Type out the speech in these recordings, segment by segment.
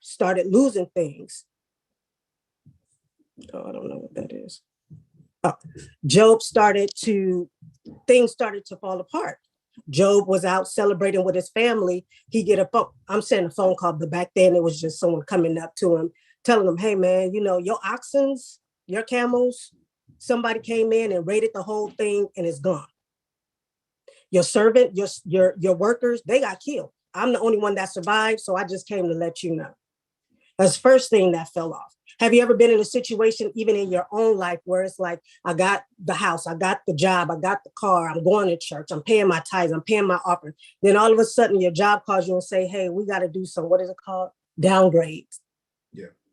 started losing things. Oh, I don't know what that is. Oh, things started to fall apart. Job was out celebrating with his family. He get a phone. I'm saying a phone call, but back then it was just someone coming up to him, telling him, "Hey man, your oxens, your camels, somebody came in and raided the whole thing and it's gone. Your servant, your workers, they got killed. I'm the only one that survived, so I just came to let you know." That's the first thing that fell off. Have you ever been in a situation, even in your own life, where it's like, I got the house, I got the job, I got the car, I'm going to church, I'm paying my tithes, I'm paying my offering. Then all of a sudden your job calls you and say, hey, we got to do some, what is it called? Downgrades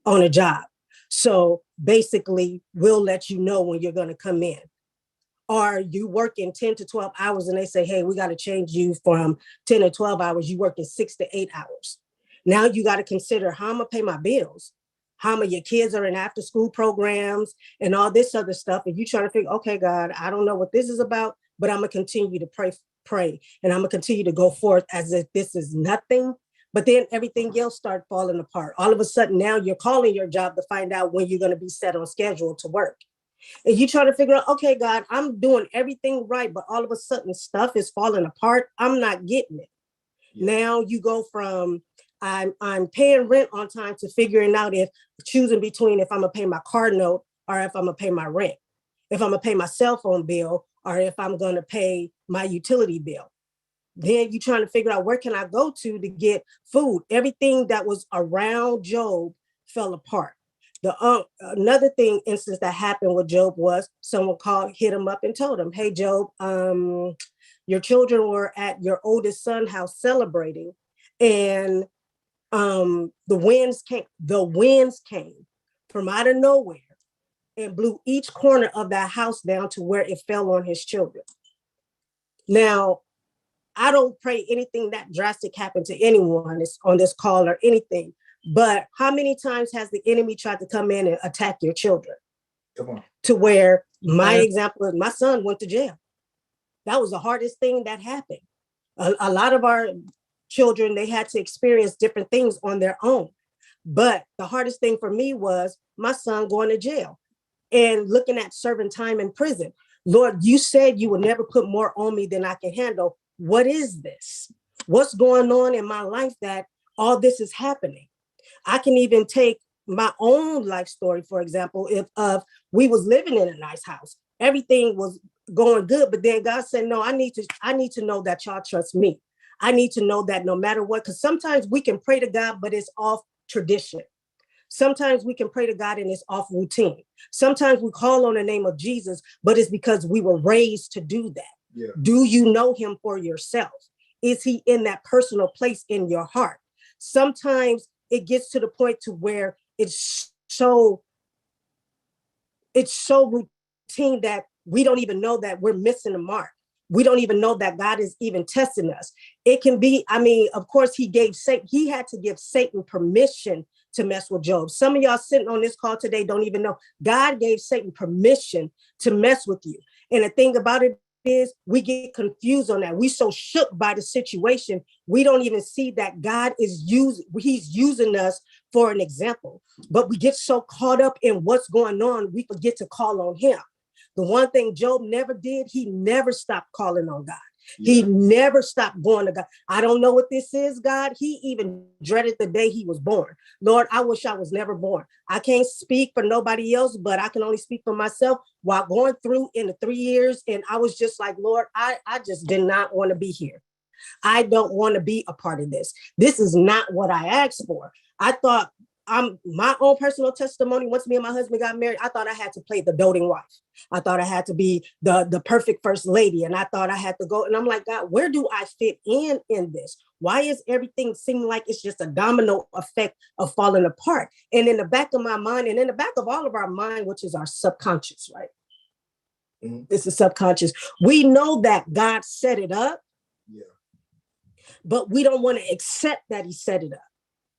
on a job. So basically, we'll let you know when you're going to come in. Or you work in 10 to 12 hours and they say, hey, we got to change you from 10 to 12 hours. You work in 6 to 8 hours. Now you got to consider, how I'm going to pay my bills? How many of your kids are in after school programs and all this other stuff? And you trying to figure, okay, God, I don't know what this is about, but I'm going to continue to pray. And I'm going to continue to go forth as if this is nothing. But then everything else started falling apart. All of a sudden, now you're calling your job to find out when you're going to be set on schedule to work. And you try to figure out, okay, God, I'm doing everything right, but all of a sudden stuff is falling apart. I'm not getting it. Now you go from I'm paying rent on time to figuring out choosing between if I'm gonna pay my car note or if I'm gonna pay my rent, if I'm gonna pay my cell phone bill or if I'm gonna pay my utility bill. Then you're trying to figure out where can I go to get food. Everything that was around Job fell apart. Another instance that happened with Job was someone hit him up and told him, hey, Job, your children were at your oldest son's house celebrating, and the winds came from out of nowhere and blew each corner of that house down to where it fell on his children. Now, I don't pray anything that drastic happen to anyone on this call or anything, but how many times has the enemy tried to come in and attack your children? Come on. To where my example is my son went to jail. That was the hardest thing that happened. A lot of our children, they had to experience different things on their own. But the hardest thing for me was my son going to jail and looking at serving time in prison. Lord, you said you would never put more on me than I can handle. What is this? What's going on in my life that all this is happening? I can even take my own life story, for example, if we was living in a nice house, everything was going good, but then God said, no, I need to know that y'all trust me. I need to know that no matter what, because sometimes we can pray to God, but it's off tradition. Sometimes we can pray to God and it's off routine. Sometimes we call on the name of Jesus, but it's because we were raised to do that. Yeah. Do you know him for yourself? Is he in that personal place in your heart? Sometimes it gets to the point to where it's so routine that we don't even know that we're missing the mark. We don't even know that God is even testing us. It can be, of course, he had to give Satan permission to mess with Job. Some of y'all sitting on this call today don't even know. God gave Satan permission to mess with you. And the thing about it is we get confused on that. We so shook by the situation. We don't even see that God he's using us for an example, but we get so caught up in what's going on. We forget to call on him. The one thing Job never did, he never stopped calling on God. Yeah. He never stopped going to God. I don't know what this is, God. He even dreaded the day he was born. Lord, I wish I was never born. I can't speak for nobody else, but I can only speak for myself while going through in the 3 years. And I was just like, Lord, I just did not want to be here. I don't want to be a part of this. This is not what I asked for. I thought my own personal testimony, once me and my husband got married, I thought I had to play the doting wife. I thought I had to be the perfect first lady. And I thought I had to go. And I'm like, God, where do I fit in this? Why is everything seeming like it's just a domino effect of falling apart? And in the back of my mind, and in the back of all of our mind, which is our subconscious, right? Mm-hmm. This is subconscious. We know that God set it up, but we don't want to accept that he set it up.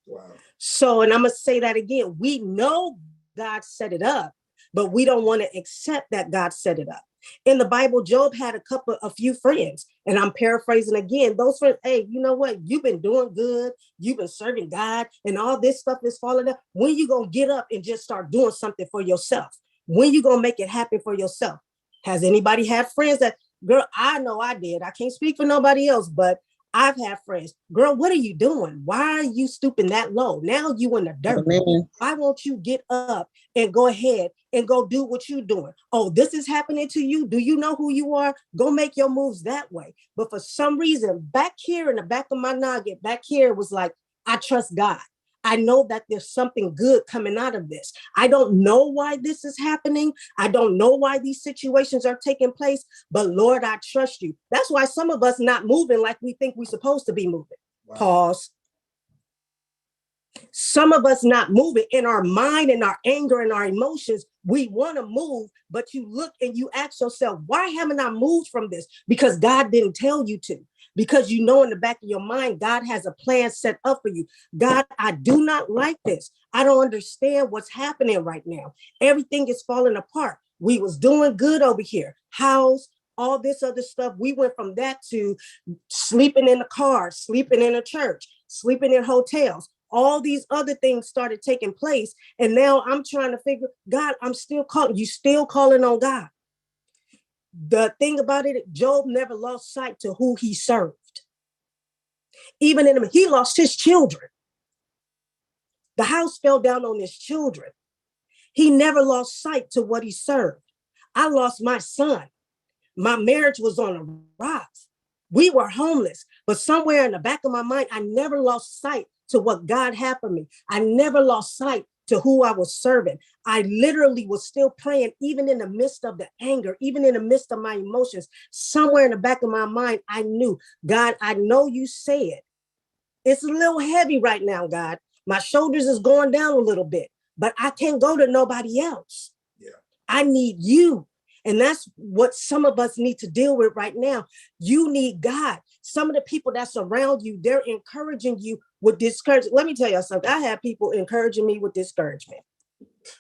Wow. So, and I'm going to say that again. We know God set it up, but we don't want to accept that God set it up. In the Bible, Job had a few friends, and I'm paraphrasing again. Those friends, hey, you know what? You've been doing good. You've been serving God, and all this stuff is falling up. When you gonna get up and just start doing something for yourself? When you gonna make it happen for yourself? Has anybody had friends that, girl, I know I did. I can't speak for nobody else, but I've had friends. Girl, what are you doing? Why are you stooping that low? Now you in the dirt. Amen. Why won't you get up and go ahead and go do what you're doing? Oh, this is happening to you. Do you know who you are? Go make your moves that way. But for some reason, back here in the back of my noggin, back here was like, I trust God. I know that there's something good coming out of this. I don't know why this is happening. I don't know why these situations are taking place, but Lord, I trust you. That's why some of us not moving like we think we're supposed to be moving. Wow. Pause. Some of us not moving in our mind and our anger and our emotions. We want to move, but you look and you ask yourself, why haven't I moved from this? Because God didn't tell you to. Because you know in the back of your mind, God has a plan set up for you. God, I do not like this. I don't understand what's happening right now. Everything is falling apart. We was doing good over here. House, all this other stuff. We went from that to sleeping in the car, sleeping in a church, sleeping in hotels. All these other things started taking place. And now I'm trying to figure, God, I'm still calling. You still calling on God. The thing about it, Job never lost sight to who he served. Even in him, he lost his children. The house fell down on his children. He never lost sight to what he served. I lost my son. My marriage was on the rocks. We were homeless, but somewhere in the back of my mind, I never lost sight to what God had for me. I never lost sight to who I was serving. I literally was still praying, even in the midst of the anger, even in the midst of my emotions. Somewhere in the back of my mind, I knew, God, I know you said it's a little heavy right now, God. My shoulders is going down a little bit, but I can't go to nobody else. Yeah. I need you. And that's what some of us need to deal with right now. You need God. Some of the people that surround you, they're encouraging you with discouragement. Let me tell you something. I had people encouraging me with discouragement.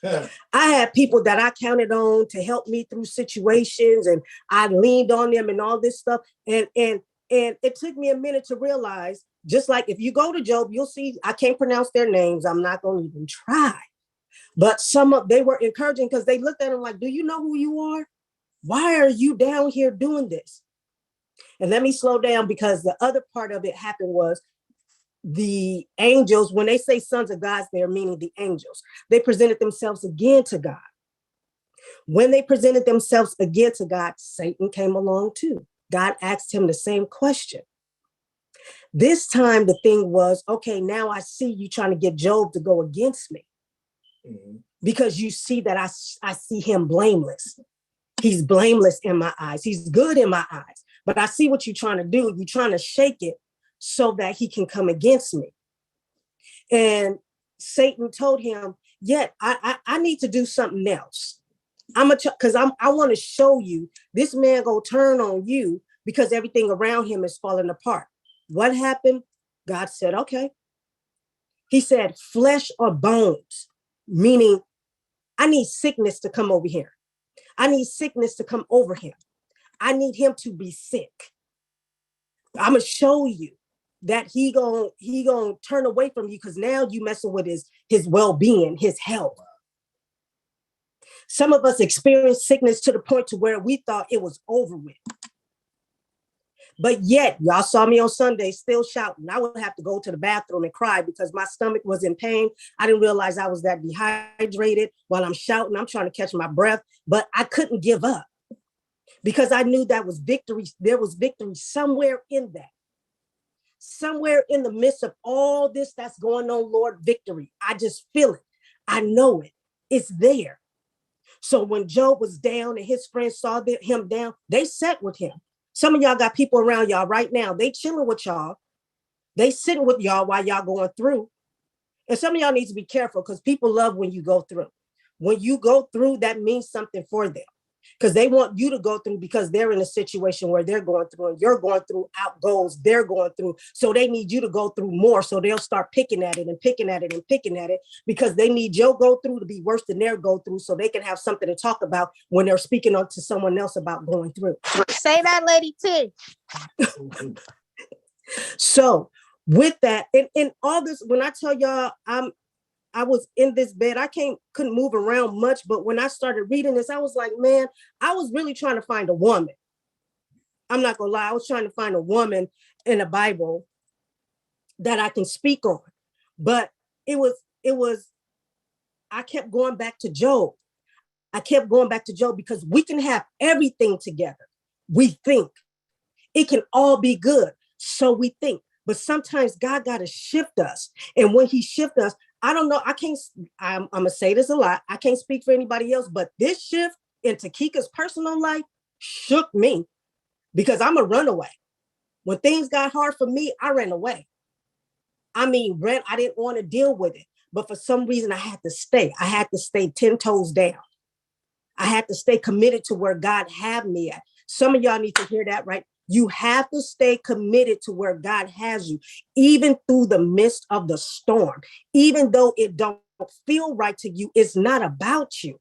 I had people that I counted on to help me through situations, and I leaned on them and all this stuff. And it took me a minute to realize, just like if you go to Job, you'll see, I can't pronounce their names. I'm not going to even try. But they were encouraging because they looked at him like, do you know who you are? Why are you down here doing this? And let me slow down, because the other part of it happened was the angels, when they say sons of God, they're meaning the angels. They presented themselves again to God. When they presented themselves again to God, Satan came along too. God asked him the same question. This time the thing was, okay, now I see you trying to get Job to go against me. Mm-hmm. Because you see that I see him blameless. He's blameless in my eyes. He's good in my eyes. But I see what you're trying to do. You're trying to shake it so that he can come against me. And Satan told him, I need to do something else. Because I want to show you this man gonna turn on you because everything around him is falling apart. What happened? God said, okay. He said, flesh or bones, meaning I need sickness to come over here. I need sickness to come over him. I need him to be sick. I'm going to show you that he gonna turn away from you, because now you messing with his well-being, his health. Some of us experienced sickness to the point to where we thought it was over with. But yet, y'all saw me on Sunday still shouting. I would have to go to the bathroom and cry because my stomach was in pain. I didn't realize I was that dehydrated while I'm shouting. I'm trying to catch my breath, but I couldn't give up because I knew that was victory. There was victory somewhere in that. Somewhere in the midst of all this that's going on, Lord, victory. I just feel it. I know it. It's there. So when Job was down and his friends saw him down, they sat with him. Some of y'all got people around y'all right now. They chilling with y'all. They sitting with y'all while y'all going through. And some of y'all need to be careful because people love when you go through. When you go through, that means something for them. because they want you to go through, because they're in a situation where they're going through and you're going through out goals they're going through. So they need you to go through more. So they'll start picking at it and picking at it and picking at it, because they need your go through to be worse than their go through, so they can have something to talk about when they're speaking on to someone else about going through. Say that, Lady T. So with that, and all this, when I tell y'all I was in this bed, couldn't move around much, but when I started reading this, I was like, man, I was really trying to find a woman. I'm not gonna lie, I was trying to find a woman in the Bible that I can speak on. But it was, I kept going back to Job. I kept going back to Job, because we can have everything together. We think it can all be good. So we think, but sometimes God got to shift us. And when he shifts us, I don't know, I'm gonna say this a lot. I can't speak for anybody else, but this shift in Takika's personal life shook me, because I'm a runaway. When things got hard for me, I ran away. I mean, I didn't want to deal with it, but for some reason I had to stay. I had to stay 10 toes down. I had to stay committed to where God had me at. Some of y'all need to hear that, right? You have to stay committed to where God has you, even through the midst of the storm. Even though it don't feel right to you, it's not about you.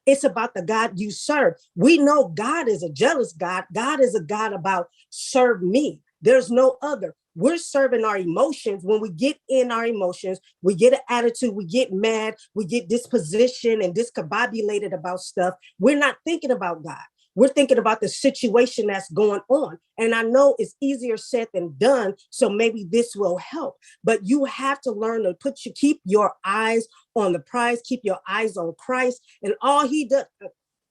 It's about the God you serve. We know God is a jealous God. God is a God about serve me. There's no other. We're serving our emotions. When we get in our emotions, we get an attitude, we get mad, we get disposition and discombobulated about stuff. We're not thinking about God. We're thinking about the situation that's going on. And I know it's easier said than done, so maybe this will help. But you have to learn to keep your eyes on the prize, keep your eyes on Christ. And all he does,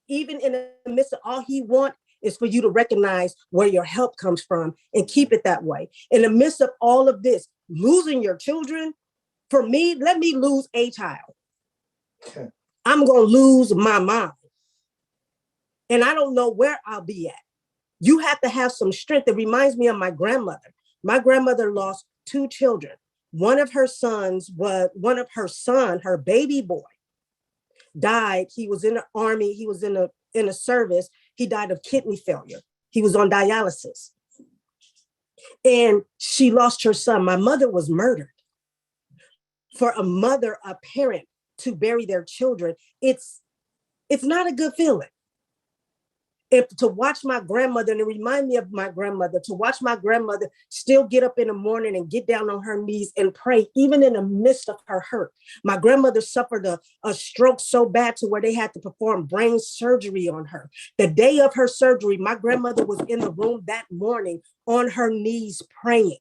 even in the midst of all he wants, is for you to recognize where your help comes from and keep it that way. In the midst of all of this, losing your children, for me, let me lose a child. I'm going to lose my mom. And I don't know where I'll be at. You have to have some strength. It reminds me of my grandmother. My grandmother lost 2 children. One of her sons, her baby boy, died. He was in the army. He was in a service. He died of kidney failure. He was on dialysis. And she lost her son. My mother was murdered. For a parent to bury their children, it's not a good feeling. To watch my grandmother, and it reminded me of my grandmother, to watch my grandmother still get up in the morning and get down on her knees and pray, even in the midst of her hurt. My grandmother suffered a stroke so bad to where they had to perform brain surgery on her. The day of her surgery, my grandmother was in the room that morning on her knees praying.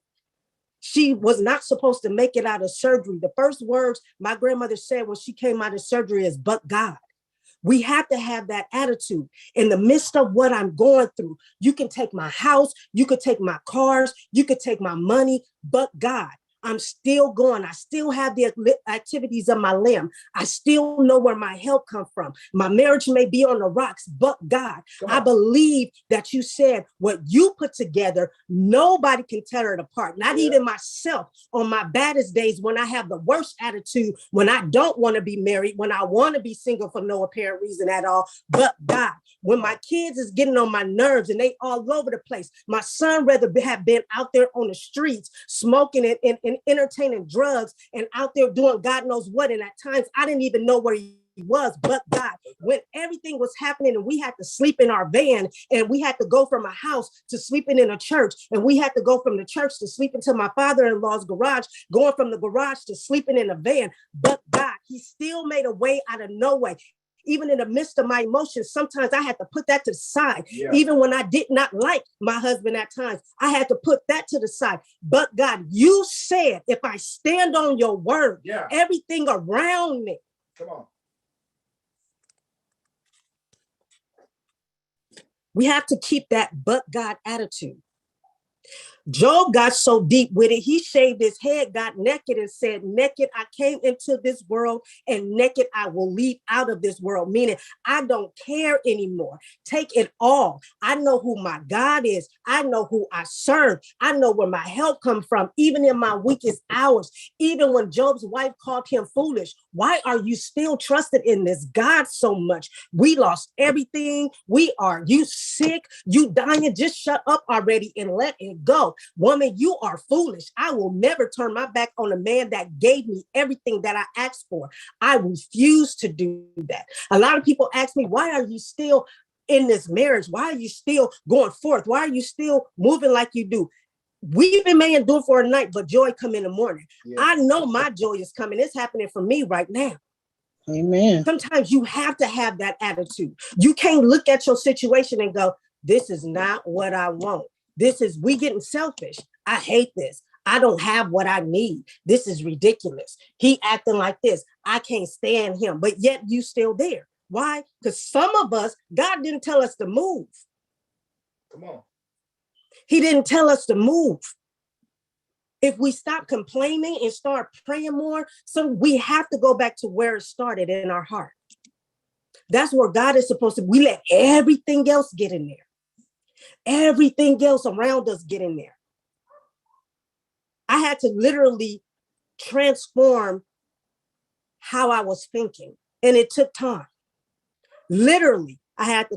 She was not supposed to make it out of surgery. The first words my grandmother said when she came out of surgery is, "But God." We have to have that attitude in the midst of what I'm going through. You can take my house, you could take my cars, you could take my money, but God, I'm still going. I still have the activities of my limb. I still know where my help comes from. My marriage may be on the rocks, but God, I believe that you said what you put together, nobody can tear it apart. Not even myself on my baddest days, when I have the worst attitude, when I don't want to be married, when I want to be single for no apparent reason at all. But God, when my kids is getting on my nerves and they all over the place, my son rather have been out there on the streets smoking and entertaining drugs and out there doing God knows what. And at times I didn't even know where he was. But God, when everything was happening and we had to sleep in our van, and we had to go from a house to sleeping in a church, and we had to go from the church to sleep into my father-in-law's garage, going from the garage to sleeping in a van. But God, he still made a way out of no way. Even in the midst of my emotions, sometimes I had to put that to the side. Even when I did not like my husband at times, I had to put that to the side. But God, you said, if I stand on your word, everything around me. Come on. We have to keep that but God attitude. Job got so deep with it, he shaved his head, got naked, and said, naked I came into this world, and naked I will leave out of this world, meaning I don't care anymore. Take it all. I know who my God is. I know who I serve. I know where my help comes from, even in my weakest hours. Even when Job's wife called him foolish, why are you still trusted in this God so much? We lost everything. You sick, you dying, just shut up already and let it go. Woman, you are foolish. I will never turn my back on a man that gave me everything that I asked for. I refuse to do that. A lot of people ask me, why are you still in this marriage? Why are you still going forth? Why are you still moving like you do? Weeping may endure for a night, but joy come in the morning. Yeah. I know my joy is coming. It's happening for me right now. Amen. Sometimes you have to have that attitude. You can't look at your situation and go, this is not what I want. We getting selfish. I hate this. I don't have what I need. This is ridiculous. He acting like this. I can't stand him, but yet you still there. Why? Because some of us, God didn't tell us to move. Come on. He didn't tell us to move. If we stop complaining and start praying more, so we have to go back to where it started in our heart. That's where God is supposed to. We let everything else get in there. Everything else around us get in there. I had to literally transform how I was thinking, and it took time. Literally, I had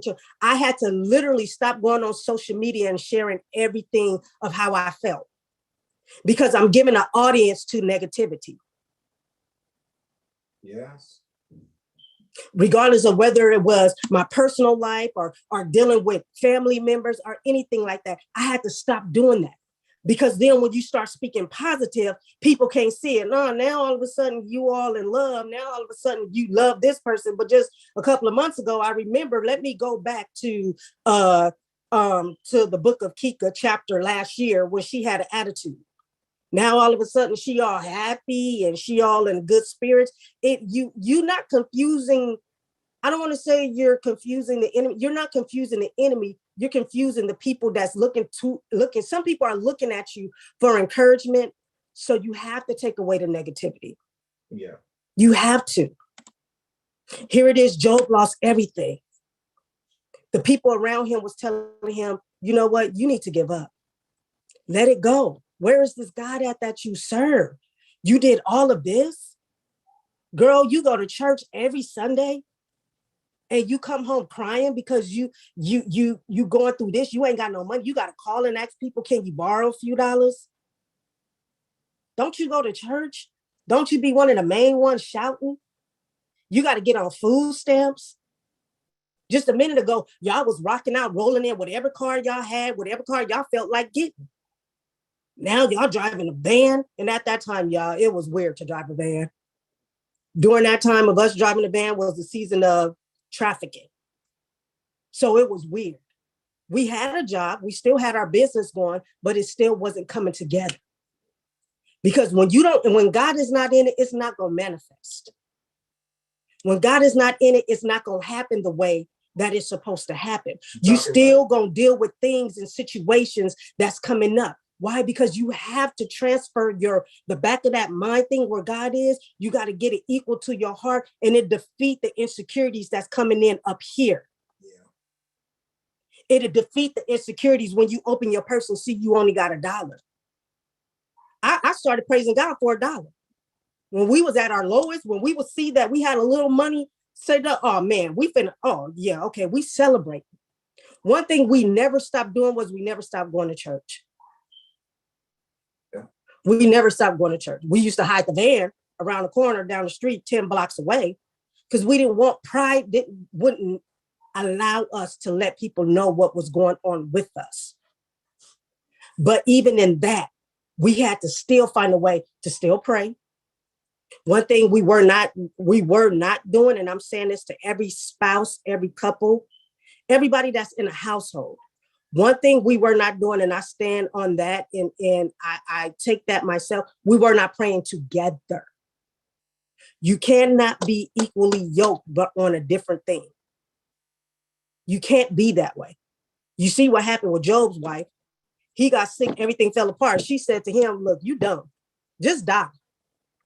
to literally stop going on social media and sharing everything of how I felt, because I'm giving an audience to negativity. Yes. Regardless of whether it was my personal life or dealing with family members or anything like that, I had to stop doing that. Because then when you start speaking positive, people can't see it. No, now all of a sudden you all in love. Now all of a sudden you love this person. But just a couple of months ago, I remember, let me go back to the book of Kika chapter last year when she had an attitude. Now all of a sudden she all happy and she all in good spirits. You not confusing. I don't want to say you're confusing the enemy. You're not confusing the enemy. You're confusing the people that's looking. Some people are looking at you for encouragement. So you have to take away the negativity. Yeah. You have to. Here it is. Job lost everything. The people around him was telling him, you know what? You need to give up. Let it go. Where is this God at that you serve? You did all of this? Girl, you go to church every Sunday and you come home crying because you going through this. You ain't got no money. You got to call and ask people, can you borrow a few dollars? Don't you go to church? Don't you be one of the main ones shouting? You got to get on food stamps. Just a minute ago, y'all was rocking out, rolling in whatever car y'all had, whatever car y'all felt like getting. Now y'all driving a van. And at that time, y'all, it was weird to drive a van. During that time of us driving a van was the season of trafficking. So it was weird. We had a job, we still had our business going, but it still wasn't coming together. Because when God is not in it, it's not going to manifest. When God is not in it, it's not going to happen the way that it's supposed to happen. You still going to deal with things and situations that's coming up. Why? Because you have to transfer the back of that mind thing where God is. You got to get it equal to your heart, and it defeat the insecurities that's coming in up here. It'll defeat the insecurities when you open your purse and see you only got $1. I started praising God for $1. When we was at our lowest, when we would see that we had a little money, say that, oh man, we celebrate. One thing we never stopped doing was we never stopped going to church. We never stopped going to church. We used to hide the van around the corner down the street 10 blocks away because we didn't want pride, wouldn't allow us to let people know what was going on with us. But even in that, we had to still find a way to still pray. One thing we were not doing, and I'm saying this to every spouse, every couple, everybody that's in a household. One thing we were not doing, and I stand on that, and I take that myself, we were not praying together. You cannot be equally yoked, but on a different thing. You can't be that way. You see what happened with Job's wife. He got sick, everything fell apart. She said to him, look, you dumb, just die.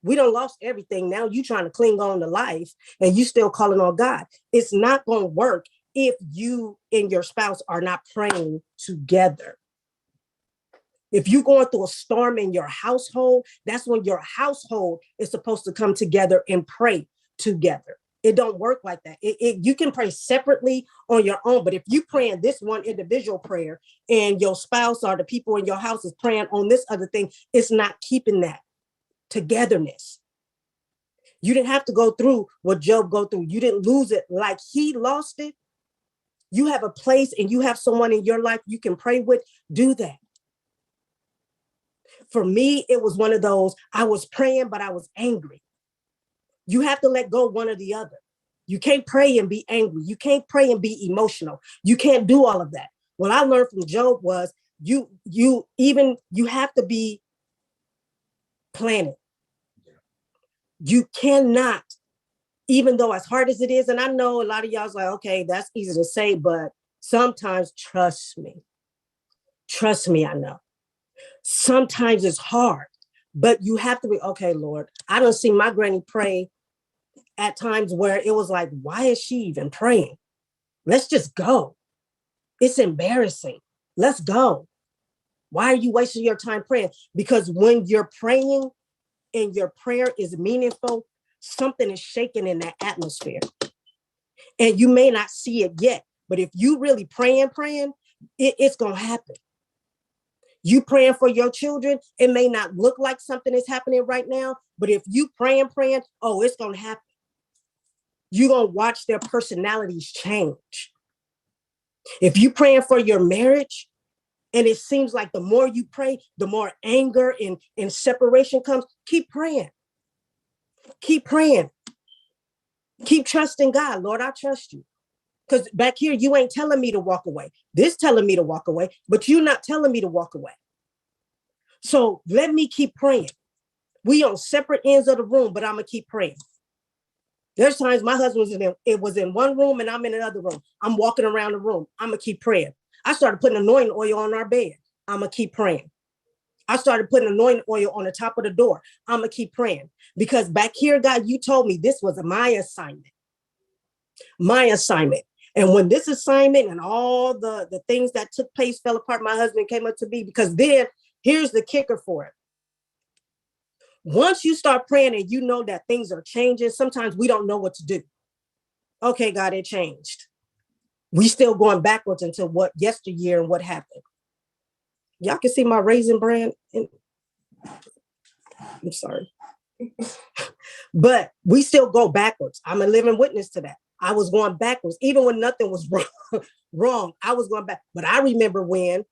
We done lost everything. Now you trying to cling on to life and you still calling on God. It's not going to work if you and your spouse are not praying together. If you're going through a storm in your household, that's when your household is supposed to come together and pray together. It don't work like that. You can pray separately on your own, but if you praying this one individual prayer and your spouse or the people in your house is praying on this other thing, it's not keeping that togetherness. You didn't have to go through what Job go through. You didn't lose it like he lost it. You have a place and you have someone in your life you can pray with. Do that. For me, it was one of those, I was praying, but I was angry. You have to let go one or the other. You can't pray and be angry. You can't pray and be emotional. You can't do all of that. What I learned from Job was you have to be planted. You cannot, even though as hard as it is, and I know a lot of y'all's like, okay, that's easy to say, but sometimes trust me, I know. Sometimes it's hard, but you have to be, okay, Lord, I don't see my granny pray at times where it was like, why is she even praying? Let's just go. It's embarrassing. Let's go. Why are you wasting your time praying? Because when you're praying and your prayer is meaningful, something is shaking in that atmosphere. And you may not see it yet, but if you really praying, it's going to happen. You praying for your children, it may not look like something is happening right now, but if you praying, oh, it's going to happen. You're going to watch their personalities change. If you praying for your marriage, and it seems like the more you pray, the more anger and separation comes, keep praying. Keep praying. Keep trusting God. Lord, I trust you. Because back here, you ain't telling me to walk away. This telling me to walk away, but you're not telling me to walk away. So let me keep praying. We on separate ends of the room, but I'm going to keep praying. There's times my husband was in one room and I'm in another room. I'm walking around the room. I'm going to keep praying. I started putting anointing oil on our bed. I'm going to keep praying. I started putting anointing oil on the top of the door. I'm going to keep praying. Because back here, God, you told me this was my assignment. My assignment. And when this assignment and all the things that took place fell apart, my husband came up to me, because then here's the kicker for it. Once you start praying and you know that things are changing, sometimes we don't know what to do. Okay, God, it changed. We still going backwards into what yesteryear and what happened. Y'all can see my Raisin Bran. I'm sorry. But we still go backwards. I'm a living witness to that. I was going backwards, even when nothing was wrong. I was going back. But I remember when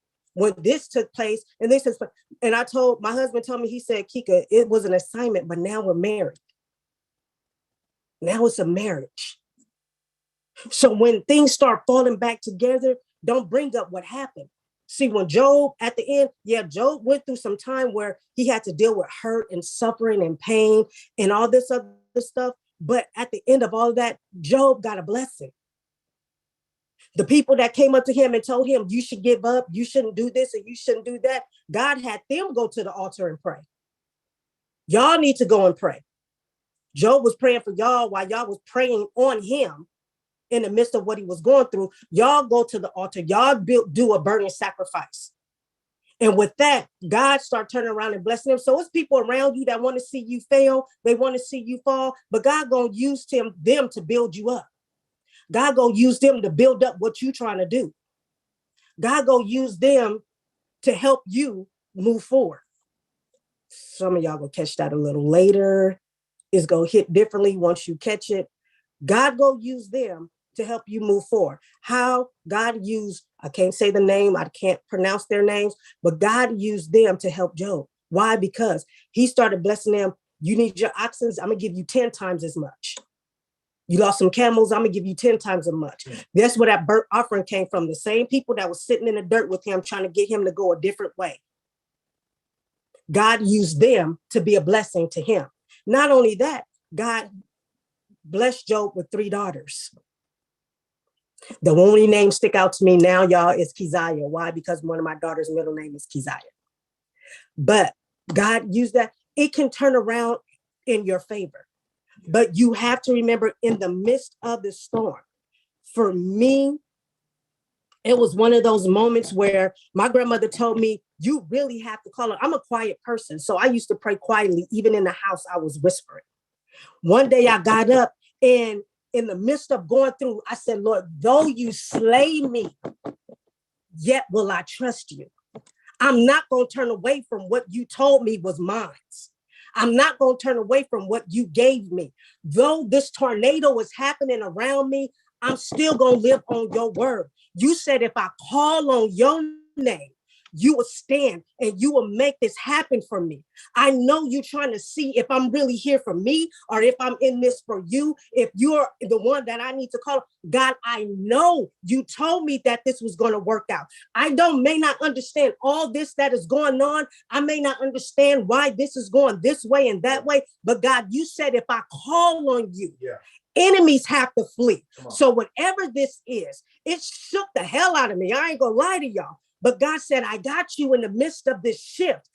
this took place, and I told my husband, he said, Kika, it was an assignment, but now we're married. Now it's a marriage. So when things start falling back together, don't bring up what happened. See, when Job at the end, Job went through some time where he had to deal with hurt and suffering and pain and all this other stuff. But at the end of all of that, Job got a blessing. The people that came up to him and told him, you should give up, you shouldn't do this, and you shouldn't do that, God had them go to the altar and pray. Y'all need to go and pray. Job was praying for y'all while y'all was praying on him in the midst of what he was going through. Y'all go to the altar. Y'all do a burning sacrifice. And with that, God start turning around and blessing them. So it's people around you that want to see you fail. They want to see you fall. But God going to use them to build you up. God going to use them to build up what you're trying to do. God going to use them to help you move forward. Some of y'all going to catch that a little later. It's going to hit differently once you catch it. God going to use them to help you move forward. How God used, I can't say the name, I can't pronounce their names, but God used them to help Job. Why? Because he started blessing them. You need your oxen, I'm going to give you 10 times as much. You lost some camels, I'm going to give you 10 times as much. That's where that burnt offering came from. The same people that was sitting in the dirt with him, trying to get him to go a different way. God used them to be a blessing to him. Not only that, God blessed Job with 3 daughters. The only name stick out to me now, y'all, is Keziah. Why? Because one of my daughter's middle name is Keziah. But God used that. It can turn around in your favor. But you have to remember, in the midst of the storm, for me, it was one of those moments where my grandmother told me, you really have to call her. I'm a quiet person. So I used to pray quietly. Even in the house, I was whispering. One day I got up, and in the midst of going through, I said, Lord, though you slay me, yet will I trust you. I'm not going to turn away from what you told me was mine. I'm not going to turn away from what you gave me. Though this tornado is happening around me, I'm still going to live on your word. You said if I call on your name, you will stand and you will make this happen for me. I know you're trying to see if I'm really here for me or if I'm in this for you. If you're the one that I need to call, God, I know you told me that this was going to work out. I may not understand all this that is going on. I may not understand why this is going this way and that way. But God, you said if I call on you, enemies have to flee. So whatever this is, it shook the hell out of me. I ain't gonna lie to y'all. But God said, I got you in the midst of this shift.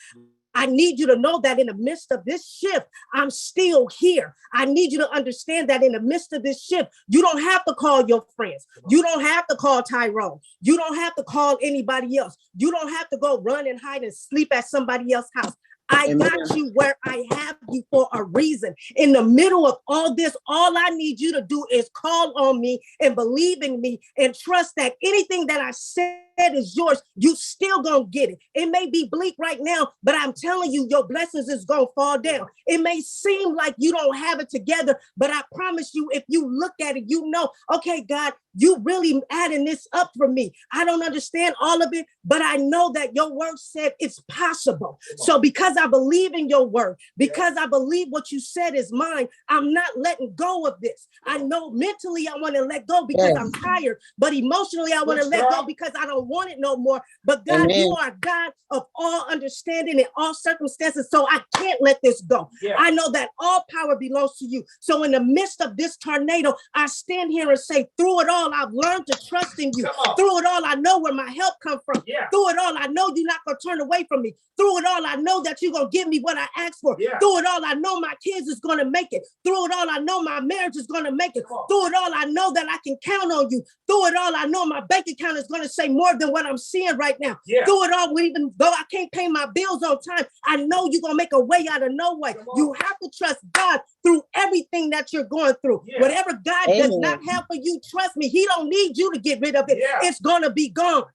I need you to know that in the midst of this shift, I'm still here. I need you to understand that in the midst of this shift, you don't have to call your friends. You don't have to call Tyrone. You don't have to call anybody else. You don't have to go run and hide and sleep at somebody else's house. I got you where I have you for a reason. In the middle of all this, all I need you to do is call on me and believe in me and trust that anything that I said is yours. You still gonna get it. It may be bleak right now, but I'm telling you, your blessings is gonna fall down. It may seem like you don't have it together, but I promise you, if you look at it, you know, okay, God, you really adding this up for me. I don't understand all of it, but I know that your word said it's possible. So because I believe in your word, because I believe what you said is mine, I'm not letting go of this. I know mentally I want to let go because I'm tired, but emotionally I want to let go because I don't want it no more. But God, you are God of all understanding in all circumstances, so I can't let this go. I know that all power belongs to you. So in the midst of this tornado, I stand here and say, through it all, I've learned to trust in you. Through it all, I know where my help comes from. Through it all, I know you're not going to turn away from me. Through it all, I know that you're going to give me what I asked for. Through it all, I know my kids is going to make it. Through it all, I know my marriage is going to make it. Through it all, I know that I can count on you. Through it all, I know my bank account is going to say more than what I'm seeing right now. Through it all, even though I can't pay my bills on time, I know you're going to make a way out of no way. You have to trust God through everything that you're going through. Whatever God does not have for you, trust me, he don't need you to get rid of it. It's going to be gone.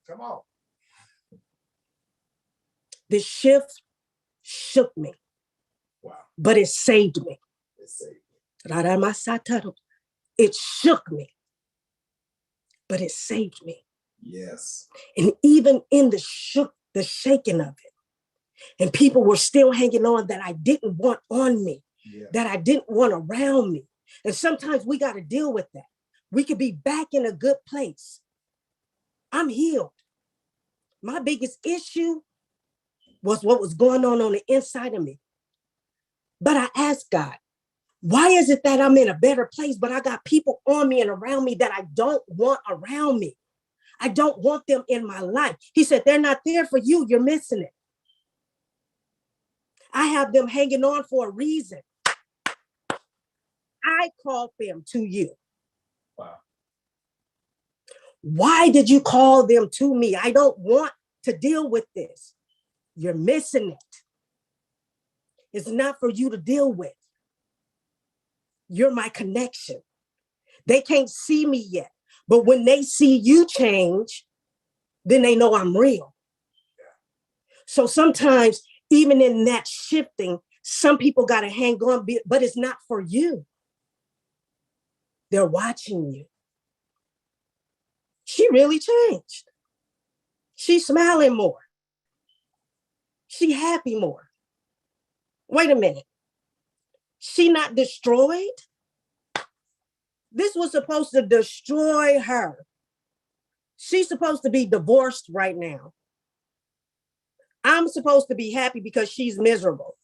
Come on. The shift shook me. Wow. But it saved me. It saved me. It shook me, but it saved me. Yes. And even in the shaking of it, and people were still hanging on that I didn't want on me, that I didn't want around me. And sometimes we got to deal with that. We could be back in a good place. I'm healed. My biggest issue was what was going on the inside of me. But I asked God, why is it that I'm in a better place, but I got people on me and around me that I don't want around me? I don't want them in my life. He said, they're not there for you. You're missing it. I have them hanging on for a reason. I called them to you. Wow. Why did you call them to me? I don't want to deal with this. You're missing it. It's not for you to deal with. You're my connection. They can't see me yet, but when they see you change, then they know I'm real. So sometimes, even in that shifting, some people got to hang on, but it's not for you. They're watching you. She really changed. She's smiling more. She happy more. Wait a minute. She not destroyed? This was supposed to destroy her. She's supposed to be divorced right now. I'm supposed to be happy because she's miserable.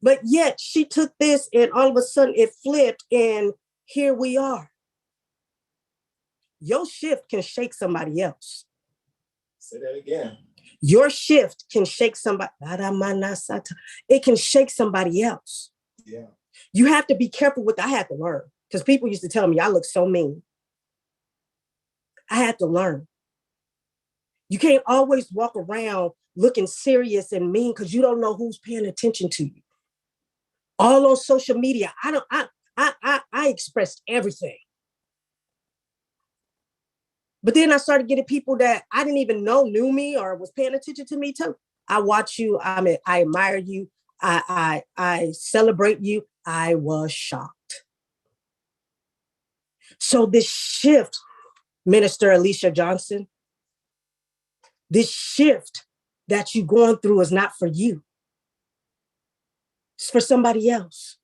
But yet she took this and all of a sudden it flipped and here we are. Your shift can shake somebody else. Say that again. Your shift can shake somebody. It can shake somebody else. Yeah. You have to be careful with. I had to learn because people used to tell me I look so mean. I had to learn. You can't always walk around looking serious and mean because you don't know who's paying attention to you. All on social media, I expressed everything. But then I started getting people that I didn't even know knew me or was paying attention to me too. I watch you. I admire you. I celebrate you. I was shocked. So this shift, Minister Alicia Johnson, this shift that you're going through is not for you. It's for somebody else.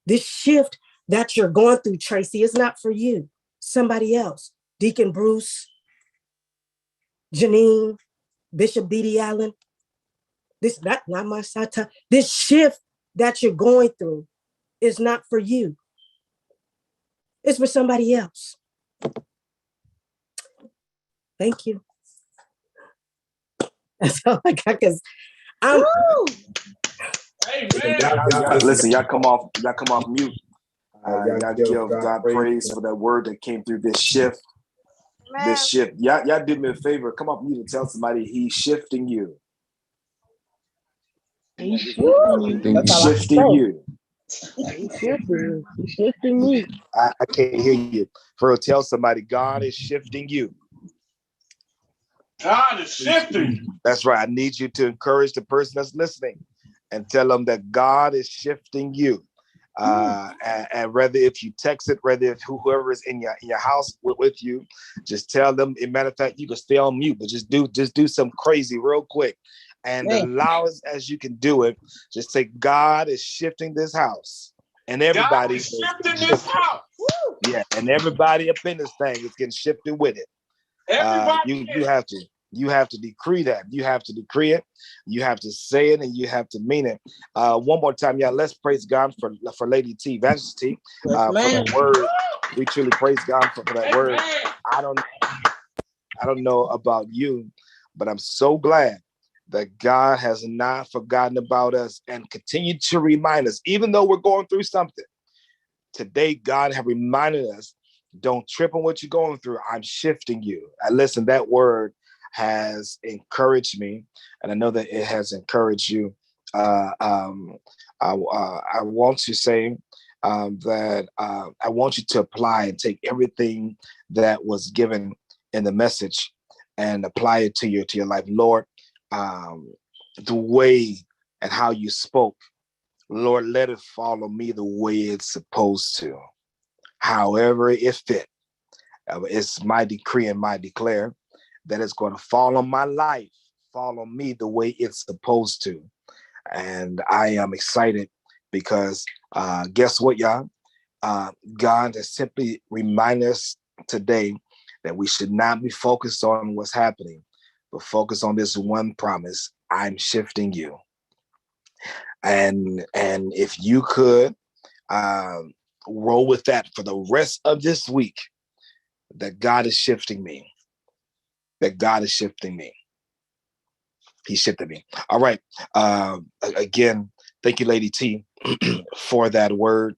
This shift that you're going through, Tracy, is not for you. Somebody else. Deacon Bruce, Janine, Bishop Dee Allen. This not my sata. This shift that you're going through is not for you. It's for somebody else. Thank you. That's all I got because I'm. Listen, y'all come off mute. Y'all give God praise for that word that came through this shift. This shift. Y'all do me a favor. Come off mute and tell somebody he's shifting you. He's shifting you. He's shifting you. He's shifting me. I can't hear you. For tell somebody God is shifting you. God is shifting. That's right. I need you to encourage the person that's listening and tell them that God is shifting you. And whether if you text it, whether if whoever is in your house with you, just tell them. As a matter of fact, you can stay on mute, but just do some crazy real quick. And as loud as you can do it, just say, God is shifting this house. And everybody is shifting this house. Yeah, and everybody up in this thing is getting shifted with it. You have to decree that. You have to decree it. You have to say it, and you have to mean it. One more time, y'all. Let's praise God for Lady T, Evangelist T, for that word. We truly praise God for that word. I don't know about you, but I'm so glad that God has not forgotten about us and continued to remind us, even though we're going through something. Today, God have reminded us, don't trip on what you're going through. I'm shifting you. Listen, that word has encouraged me, and I know that it has encouraged you. I want to say that I want you to apply and take everything that was given in the message and apply it to your life. Lord, the way and how you spoke, Lord, let it follow me the way it's supposed to. However it fit. It's my decree and my declare that it's going to fall on my life, follow me the way it's supposed to. And I am excited because guess what, y'all? God has simply reminded us today that we should not be focused on what's happening, but focus on this one promise: I'm shifting you. And if you could roll with that for the rest of this week, that God is shifting me. That God is shifting me. He shifted me. All right. Again, thank you, Lady T, for that word.